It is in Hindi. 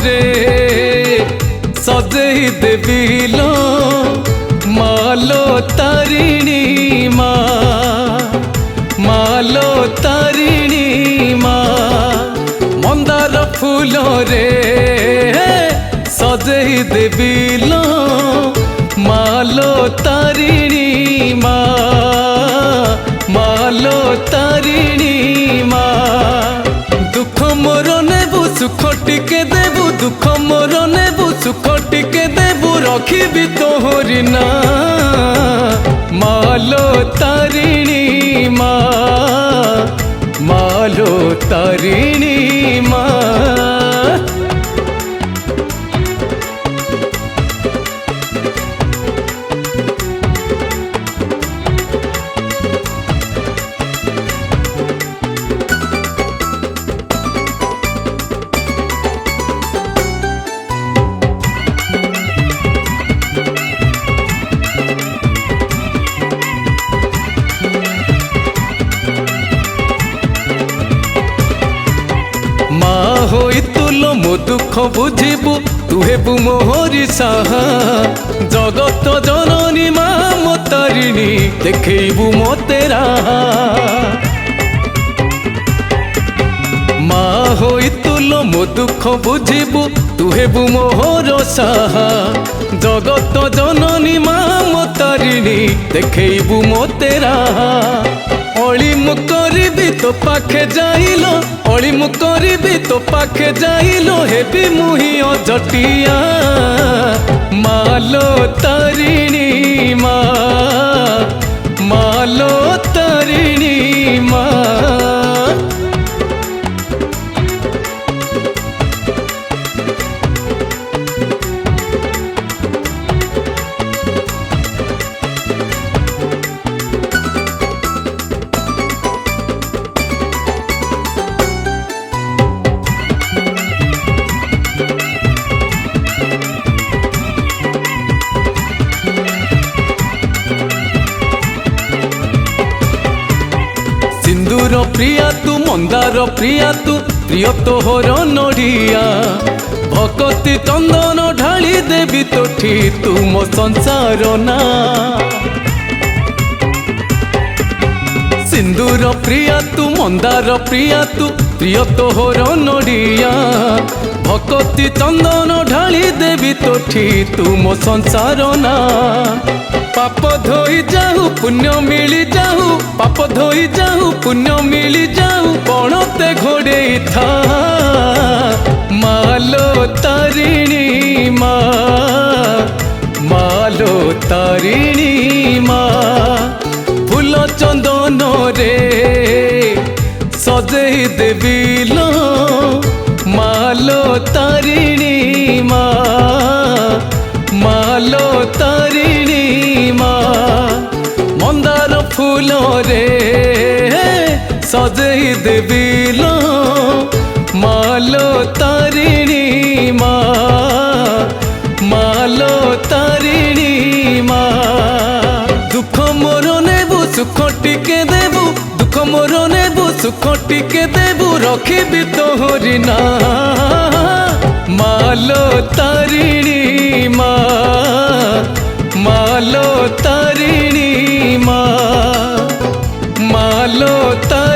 रे सजई देविलो मालो तारिणी मालो तारिणी मंदार फूल रे सजई देविलो मालो तारिणी मालो तारिणी दुख मोर नेबु सुख टिके देबु दुख मोर नेबु सुख टिके देबु रखिबि तोहरी ना मालो तारिणी मालो तारिणी होई तुलो मो दुख बुझिबु तु हेबु मोहरी साहा जगत जननी मो तारिणी देखैबु मोते राहा माँ होई तुलो मो दुख बुझिबु तु हेबु मोहर साहा जगत जननी मो तारिणी देखैबु मोते राहा अली मु करिबि तो पाखे जाइलो अली मु करिबि तो पाखे जाइलो हेबि मुही अजटिया मालो तारिणी मालो तारिणी सिंदूर प्रिया तू मंदार प्रिया तू प्रिय तोहर नड़िया भक्ति चंदन ढाली देवी तोठी तू मो संसार ना सिंदूर प्रिया तू मंदार प्रिया तू प्रिय तोहर नड़िया भक्ति चंदन ढाली देवी तोठी तू मो संसार ना पाप धोई जाऊ पुण्य मिली जाऊ पाप धोई जाऊ पुण्य मिली जाऊ पणते घोड़े था मालो तारिणी मालो तारिणी फूल चंदन रे सजई देविलो मालो तारिणी मालो तारिणी मंदार फूल रे सजई देविलो मालो तारिणी मालो तारिणी दुख मोर नेबु सुख टिके देबु दुख मोर नेबु सुख टिके देबु रखिबि तोहरी ना मालो तारिणी मालो तारिणी मालो तारिणी।